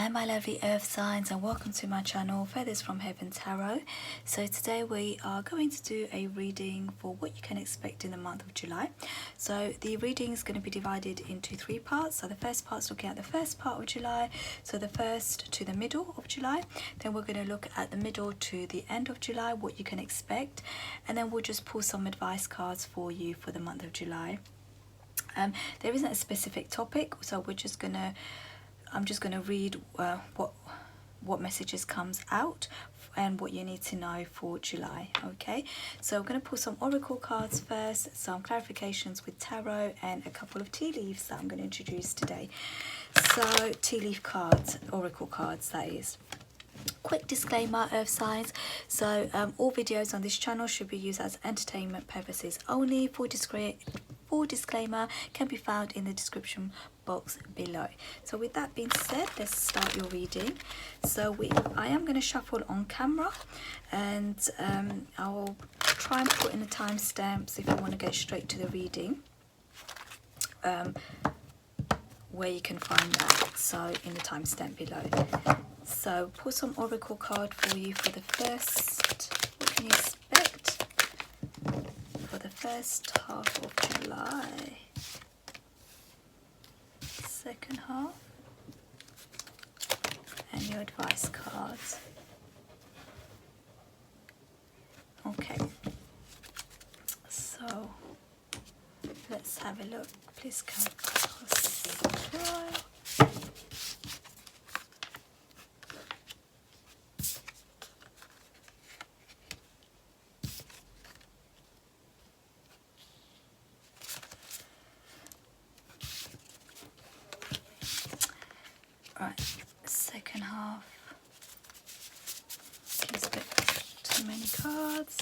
Hi my lovely earth signs, and welcome to my channel Feathers from Heaven Tarot. So today we are going to do a reading for what you can expect in the month of July. So the reading is going to be divided into three parts. So the first part is looking at the first part of July, so the first to the middle of July. Then we're going to look at the middle to the end of July, what you can expect, and then we'll just pull some advice cards for you for the month of July. There isn't a specific topic, so I'm just going to read what messages comes out and what you need to know for July. Okay, so I'm going to pull some oracle cards first, some clarifications with tarot, and a couple of tea leaves that I'm going to introduce today. So tea leaf cards, oracle cards, that is. Quick disclaimer, earth signs, so all videos on this channel should be used as entertainment purposes only. Full disclaimer can be found in the description box below. So with that being said, let's start your reading. So I am going to shuffle on camera, and I'll try and put in the timestamps if you want to get straight to the reading, where you can find that, so in the timestamp below. So pull some oracle card for you for the first, what can you expect for the first half of July, second half, and your advice cards. Okay, so let's have a look. Please come across the trial. Right, second half. Please get too many cards.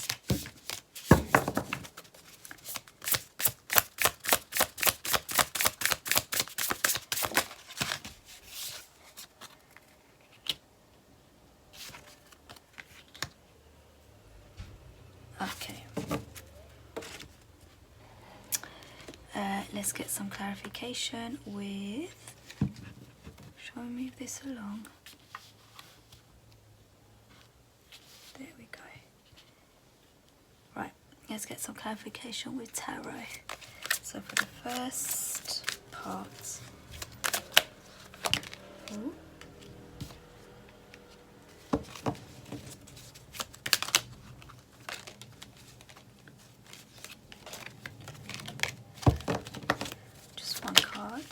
Okay. Let's get some clarification with, shall we move this along? There we go. Right, let's get some clarification with tarot. So for the first part, ooh. Just one card.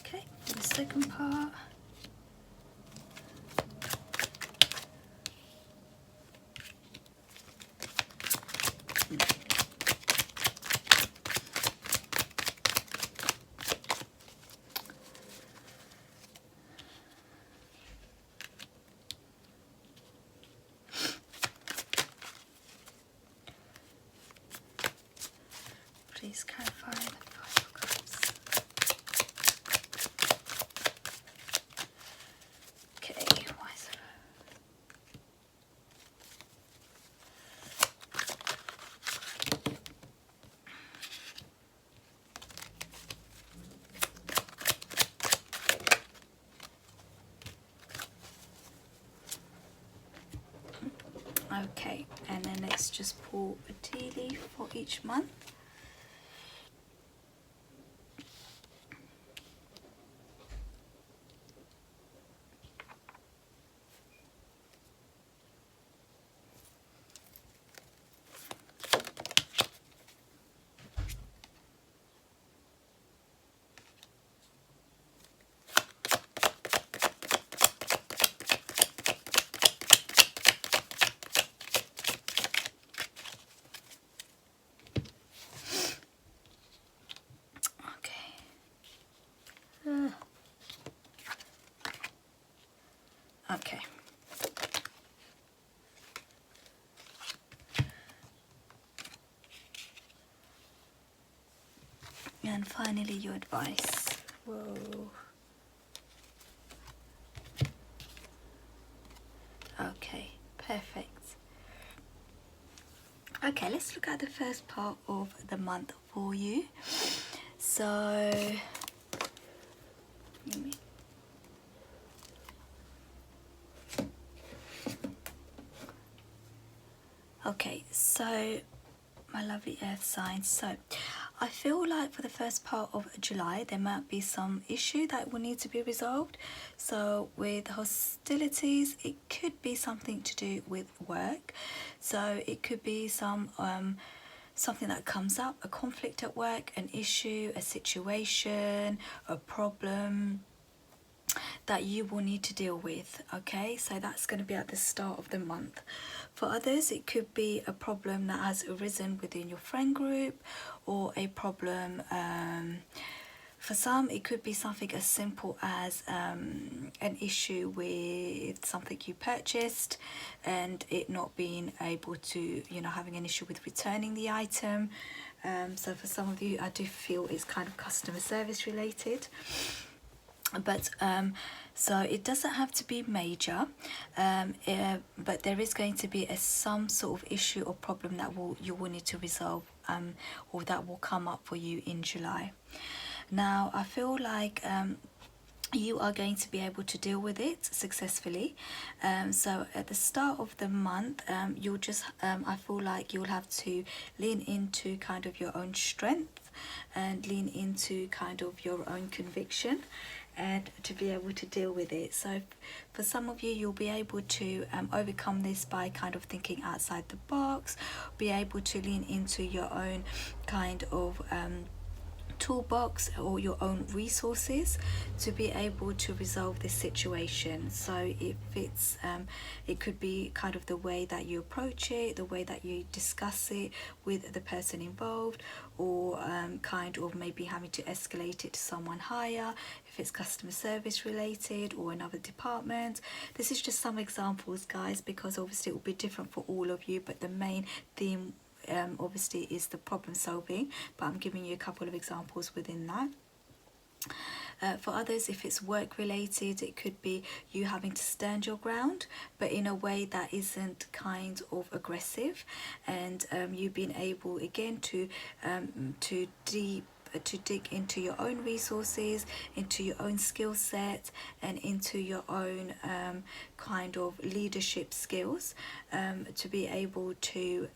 Okay, for the second part, please clarify the final cards. Okay, why is it? Okay, and then let's just pull a tea leaf for each month. Okay. And finally, your advice. Whoa. Okay, perfect. Okay, let's look at the first part of the month for you. So Yummy. Okay, so my lovely earth signs, so I feel like for the first part of July there might be some issue that will need to be resolved. So with hostilities, it could be something to do with work, so it could be something that comes up, a conflict at work, an issue, a situation, a problem that you will need to deal with. Okay, so that's going to be at the start of the month. For others, it could be a problem that has arisen within your friend group, or a problem, for some it could be something as simple as an issue with something you purchased and it not being able to, you know, having an issue with returning the item. So for some of you, I do feel it's kind of customer service related. But so it doesn't have to be major, but there is going to be some sort of issue or problem that you will need to resolve, or that will come up for you in July. Now I feel like you are going to be able to deal with it successfully. So at the start of the month, you'll just I feel like you'll have to lean into kind of your own strength and lean into kind of your own conviction, and to be able to deal with it. So for some of you, you'll be able to overcome this by kind of thinking outside the box, be able to lean into your own kind of toolbox or your own resources to be able to resolve this situation. So if it's it could be kind of the way that you approach it, the way that you discuss it with the person involved, or kind of maybe having to escalate it to someone higher if it's customer service related or another department. This is just some examples, guys, because obviously it will be different for all of you, but the main theme obviously is the problem solving, but I'm giving you a couple of examples within that. For others, if it's work related, it could be you having to stand your ground, but in a way that isn't kind of aggressive, and you being able again to dig into your own resources, into your own skill set, and into your own kind of leadership skills, to be able to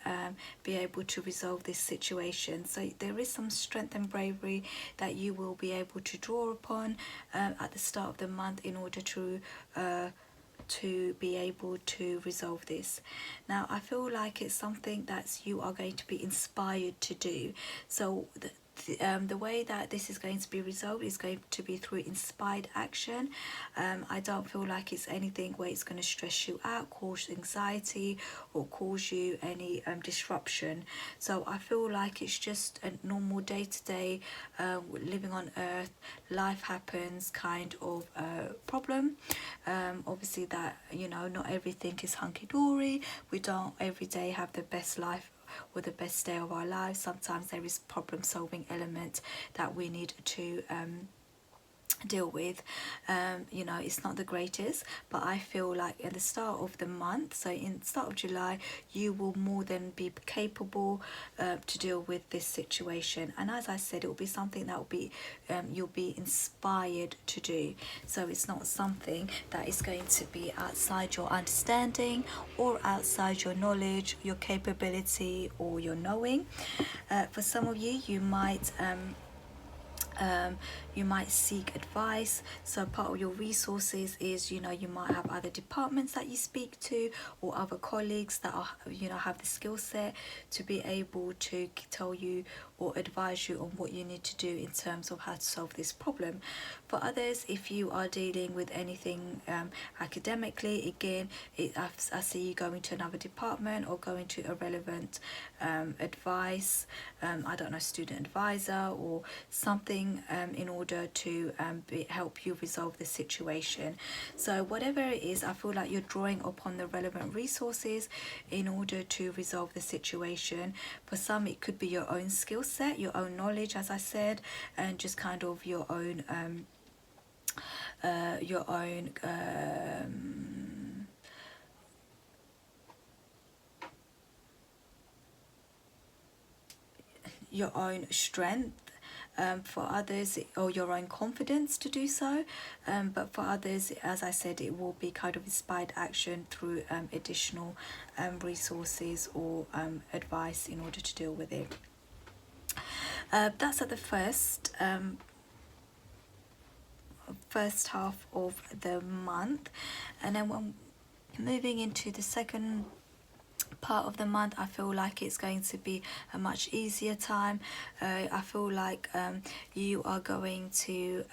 resolve this situation. So there is some strength and bravery that you will be able to draw upon at the start of the month in order to be able to resolve this. Now I feel like it's something that you are going to be inspired to do. So the way that this is going to be resolved is going to be through inspired action. I don't feel like it's anything where it's going to stress you out, cause anxiety, or cause you any disruption. So I feel like it's just a normal day-to-day living on earth, life happens kind of problem. Obviously that, you know, not everything is hunky-dory. We don't every day have the best life or the best day of our lives. Sometimes there is problem solving element that we need to deal with. You know, it's not the greatest, but I feel like at the start of the month, so in the start of July, you will more than be capable to deal with this situation. And as I said, it will be something that will be you'll be inspired to do. So it's not something that is going to be outside your understanding or outside your knowledge, your capability, or your knowing. For some of you, you might seek advice. So part of your resources is, you know, you might have other departments that you speak to, or other colleagues that are, you know, have the skill set to be able to tell you or advise you on what you need to do in terms of how to solve this problem. For others, if you are dealing with anything academically, again, I see you going to another department or going to a relevant advice, I don't know, student advisor or something, in order to help you resolve the situation. So whatever it is, I feel like you're drawing upon the relevant resources in order to resolve the situation. For some, it could be your own skill set, your own knowledge, as I said, and just kind of your own your own strength, for others, or your own confidence to do so, but for others, as I said, it will be kind of inspired action through additional resources or advice in order to deal with it. That's at the first half of the month, and then when moving into the second part of the month, I feel like it's going to be a much easier time. I feel like you are going to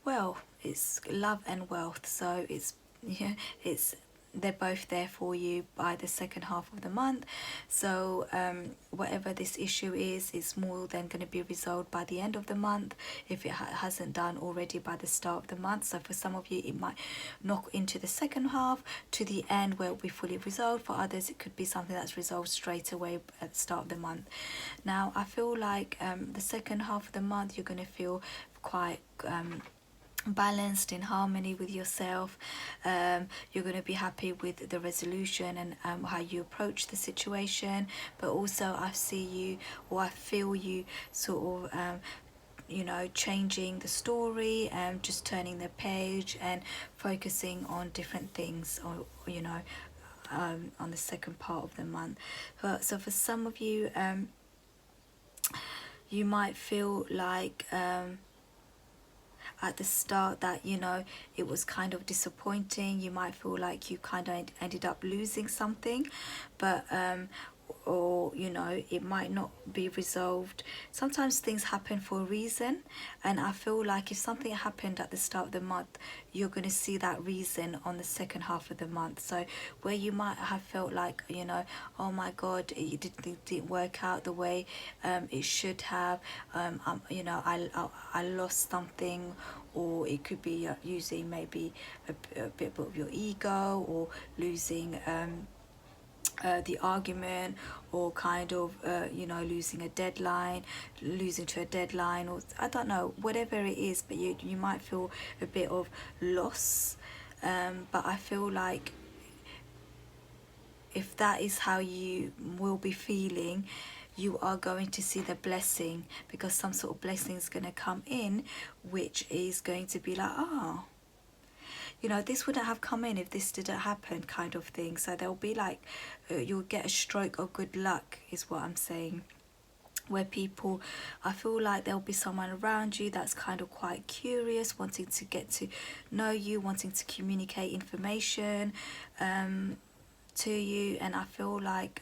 well, it's love and wealth, so it's they're both there for you by the second half of the month. So whatever this issue is, it's more than going to be resolved by the end of the month, if it hasn't done already by the start of the month. So for some of you, it might knock into the second half to the end where it will be fully resolved. For others, it could be something that's resolved straight away at the start of the month. Now, I feel like the second half of the month, you're going to feel quite balanced, in harmony with yourself. You're going to be happy with the resolution and how you approach the situation, but also I see you, or I feel you sort of you know, changing the story and just turning the page and focusing on different things, or you know, on the second part of the month. So for some of you, you might feel like at the start that, you know, it was kind of disappointing. You might feel like you kind of ended up losing something, but or you know, it might not be resolved. Sometimes things happen for a reason, and I feel like if something happened at the start of the month, you're going to see that reason on the second half of the month. So where you might have felt like, you know, oh my god, it didn't work out the way it should have, you know, I lost something, or it could be using maybe a bit of your ego, or losing the argument, or kind of you know, losing to a deadline, or I don't know, whatever it is, but you might feel a bit of loss. But I feel like if that is how you will be feeling, you are going to see the blessing, because some sort of blessing is going to come in, which is going to be like, oh, you know, this wouldn't have come in if this didn't happen, kind of thing. So there'll be like, you'll get a stroke of good luck, is what I'm saying. Where people, I feel like there'll be someone around you that's kind of quite curious, wanting to get to know you, wanting to communicate information to you. And I feel like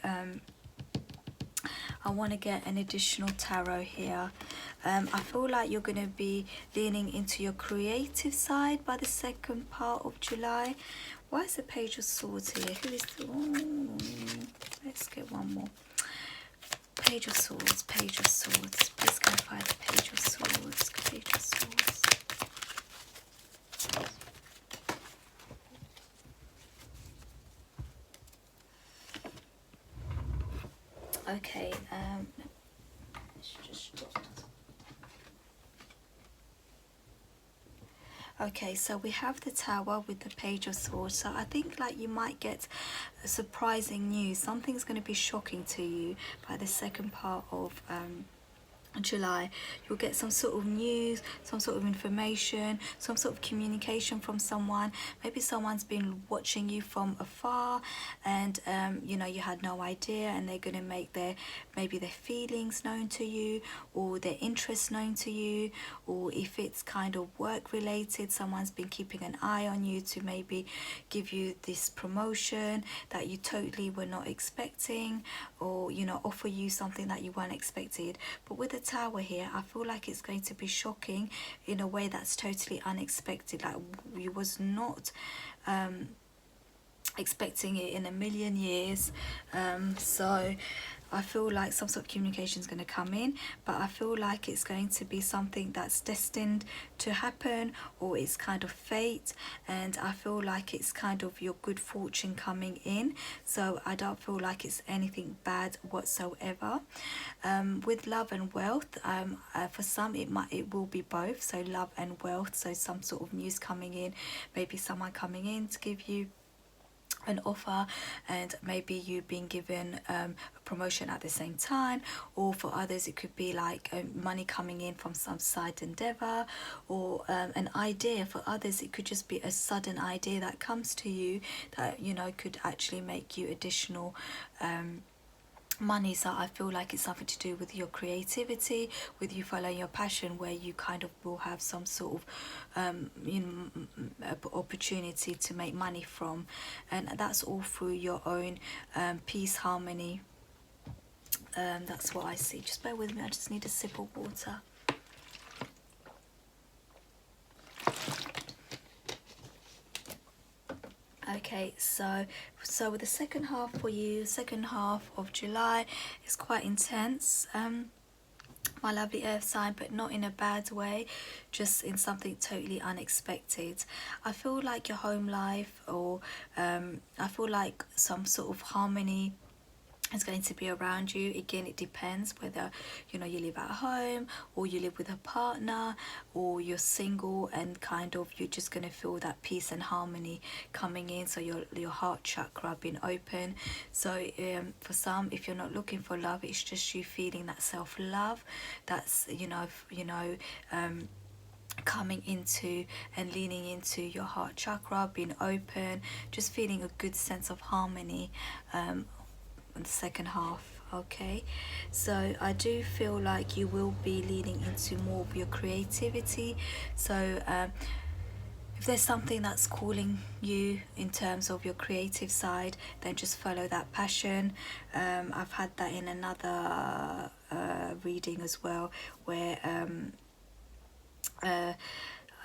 I want to get an additional tarot here. I feel like you're going to be leaning into your creative side by the second part of July. Why is the Page of Swords here? Who is the... Oh, let's get one more. Page of Swords, Page of Swords. Please clarify the Page of Swords, Page of Swords. Okay, let's just drop. Okay, so we have the Tower with the Page of Swords. So I think like you might get surprising news. Something's going to be shocking to you by the second part of July. You'll get some sort of news, some sort of information, some sort of communication from someone. Maybe someone's been watching you from afar, and you know, you had no idea, and they're going to make maybe their feelings known to you, or their interests known to you. Or if it's kind of work related, someone's been keeping an eye on you to maybe give you this promotion that you totally were not expecting, or you know, offer you something that you weren't expected. But with the Tower here, I feel like it's going to be shocking in a way that's totally unexpected. Like you was not expecting it in a million years. So I feel like some sort of communication is going to come in, but I feel like it's going to be something that's destined to happen, or it's kind of fate, and I feel like it's kind of your good fortune coming in. So I don't feel like it's anything bad whatsoever. With love and wealth, for some it will be both, so love and wealth. So some sort of news coming in, maybe someone coming in to give you an offer, and maybe you've been given a promotion at the same time, or for others it could be like money coming in from some side endeavor, or an idea. For others it could just be a sudden idea that comes to you that, you know, could actually make you additional money. So I feel like it's something to do with your creativity, with you following your passion, where you kind of will have some sort of you know, opportunity to make money from, and that's all through your own peace, harmony. That's what I see. Just bear with me, I just need a sip of water. Okay, so with the second half for you, second half of July is quite intense, my lovely earth sign, but not in a bad way, just in something totally unexpected. I feel like your home life, or I feel like some sort of harmony is going to be around you. Again, it depends whether, you know, you live at home or you live with a partner, or you're single, and kind of you're just going to feel that peace and harmony coming in. So your heart chakra being open. So for some, if you're not looking for love, it's just you feeling that self-love, that's coming into and leaning into your heart chakra, being open, just feeling a good sense of harmony in the second half. Okay, so I do feel like you will be leaning into more of your creativity. So if there's something that's calling you in terms of your creative side, then just follow that passion. I've had that in another reading as well, where I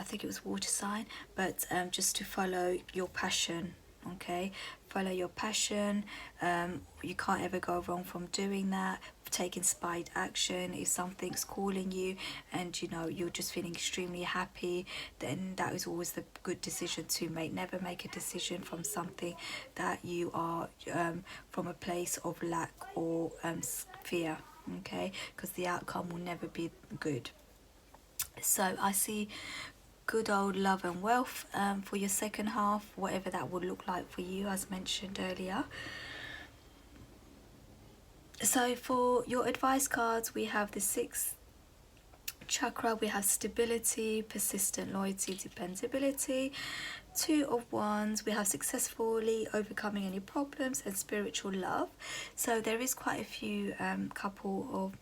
think it was water sign, but just to follow your passion. Okay, follow your passion. You can't ever go wrong from doing that. Take inspired action. If something's calling you and you know you're just feeling extremely happy, then that is always the good decision to make. Never make a decision from something that you are from a place of lack or fear. Okay, because the outcome will never be good. So I see good old love and wealth for your second half, whatever that would look like for you, as mentioned earlier. So for your advice cards, we have the sixth chakra, we have stability, persistent loyalty, dependability. Two of Wands, we have successfully overcoming any problems, and spiritual love. So there is quite a few couple of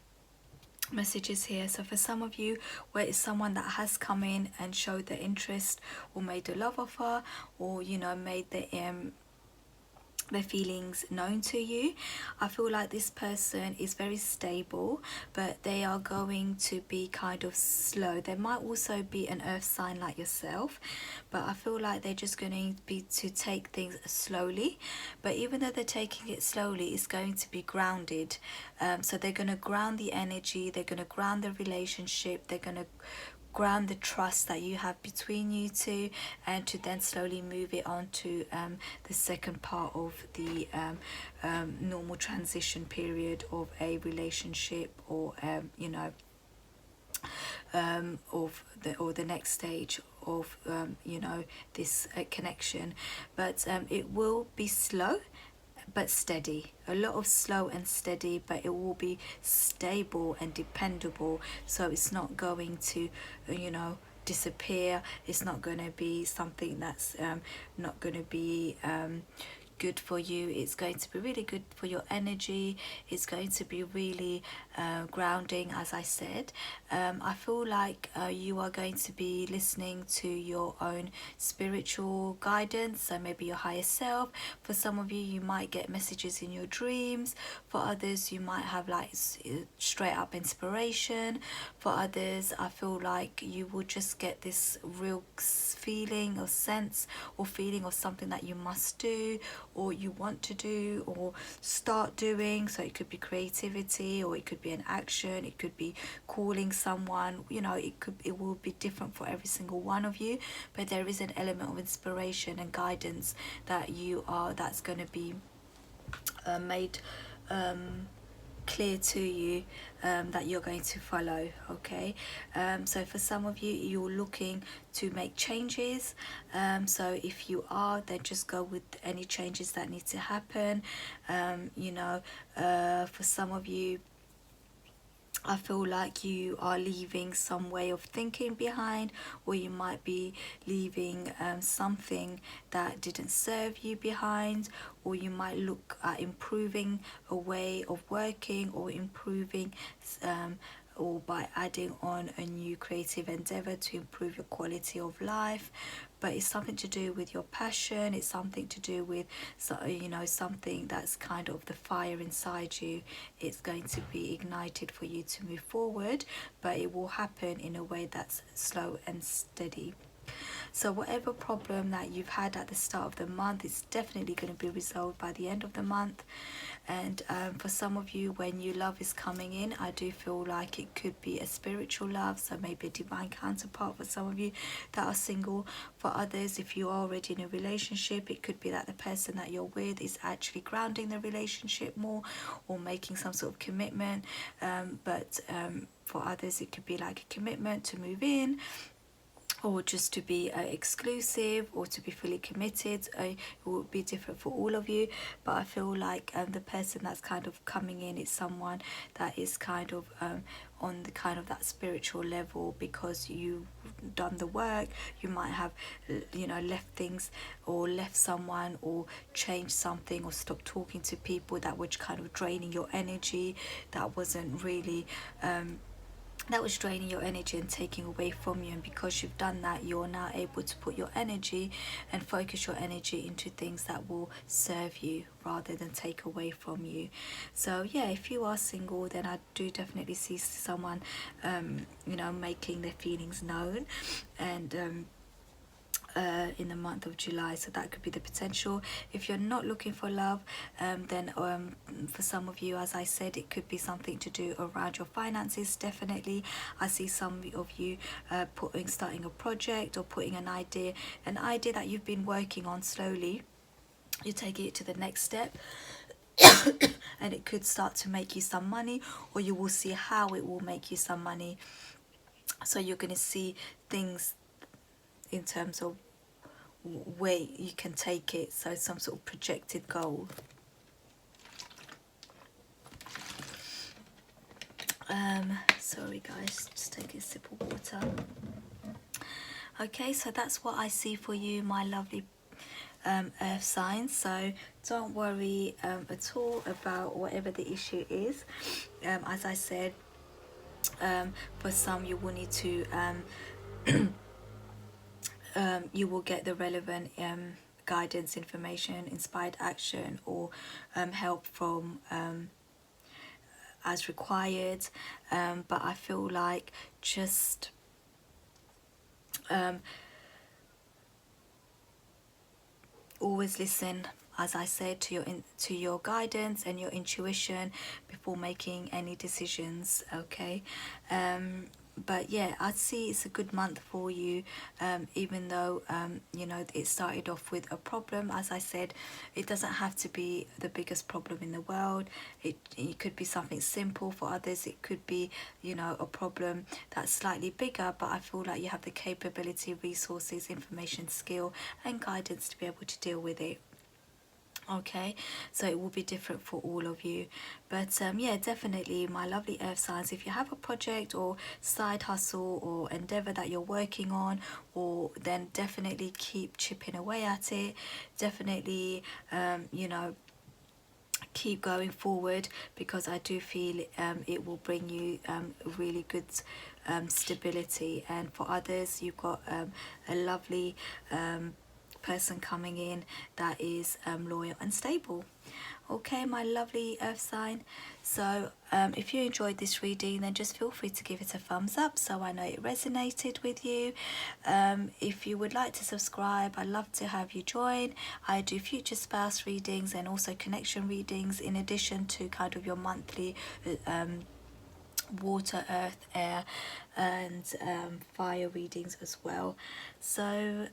messages here. So for some of you, where it's someone that has come in and showed their interest, or made a love offer, or you know, made their feelings known to you, I feel like this person is very stable, but they are going to be kind of slow. There might also be an earth sign like yourself, but I feel like they're just going to be to take things slowly. But even though they're taking it slowly, it's going to be grounded. So they're going to ground the energy, they're going to ground the relationship, they're going to ground the trust that you have between you two, and to then slowly move it on to the second part of the normal transition period of a relationship, or you know, of the next stage of you know, this connection. But it will be slow but steady, a lot of slow and steady, but it will be stable and dependable. So it's not going to you know, disappear. It's not going to be something that's not going to be good for you. It's going to be really good for your energy. It's going to be really grounding, as I said. I feel like you are going to be listening to your own spiritual guidance, so maybe your higher self. For some of you, you might get messages in your dreams. For others, you might have like straight up inspiration. For others, I feel like you will just get this real feeling or sense or feeling of something that you must do, or you want to do, or start doing. So it could be creativity, or it could be an action, it could be calling someone, you know, it will be different for every single one of you, but there is an element of inspiration and guidance that you are, that's going to be made clear to you that you're going to follow. Okay, so for some of you, you're looking to make changes, so if you are, then just go with any changes that need to happen. You know, for some of you, I feel like you are leaving some way of thinking behind, or you might be leaving something that didn't serve you behind, or you might look at improving a way of working, or improving or by adding on a new creative endeavor to improve your quality of life. But it's something to do with your passion, it's something to do with, you know, something that's kind of the fire inside you. It's going to be ignited for you to move forward, but it will happen in a way that's slow and steady. So whatever problem that you've had at the start of the month is definitely going to be resolved by the end of the month. And for some of you, when new love is coming in, I do feel like it could be a spiritual love, so maybe a divine counterpart for some of you that are single. For others, if you are already in a relationship, it could be that the person that you're with is actually grounding the relationship more, or making some sort of commitment. But for others, it could be like a commitment to move in, or just to be exclusive, or to be fully committed. It will be different for all of you, but I feel like the person that's kind of coming in is someone that is kind of on the kind of that spiritual level, because you've done the work. You might have, you know, left things, or left someone, or changed something, or stopped talking to people that were kind of draining your energy, that wasn't really that was draining your energy and taking away from you. And because you've done that, you're now able to put your energy and focus your energy into things that will serve you rather than take away from you. So yeah, if you are single, then I do definitely see someone you know, making their feelings known, and in the month of July. So that could be the potential. If you're not looking for love, then for some of you, as I said, it could be something to do around your finances. Definitely, I see some of you starting a project, or putting an idea that you've been working on slowly. You take it to the next step, and it could start to make you some money, or you will see how it will make you some money. So you're going to see things in terms of where you can take it, so some sort of projected goal. Sorry guys, just take a sip of water. Okay, so that's what I see for you, my lovely earth signs. So don't worry at all about whatever the issue is. As I said, for some you will need to you will get the relevant guidance, information, inspired action, or help from as required. But I feel like just always listen, as I said, to your guidance and your intuition before making any decisions. Okay, but yeah, I'd see it's a good month for you, even though you know, it started off with a problem. As I said, it doesn't have to be the biggest problem in the world. It could be something simple. For others, it could be, you know, a problem that's slightly bigger, but I feel like you have the capability, resources, information, skill and guidance to be able to deal with it. Okay, so it will be different for all of you. But yeah, definitely, my lovely earth signs, if you have a project or side hustle or endeavor that you're working on, or then definitely keep chipping away at it. Definitely you know, keep going forward, because I do feel it will bring you really good stability. And for others, you've got a lovely person coming in that is loyal and stable. Okay, my lovely earth sign. So if you enjoyed this reading, then just feel free to give it a thumbs up so I know it resonated with you. If you would like to subscribe, I'd love to have you join. I do future spouse readings and also connection readings, in addition to kind of your monthly water, earth, air and fire readings as well. So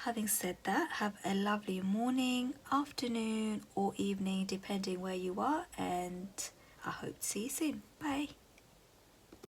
Having said that, have a lovely morning, afternoon or evening depending where you are, and I hope to see you soon. Bye.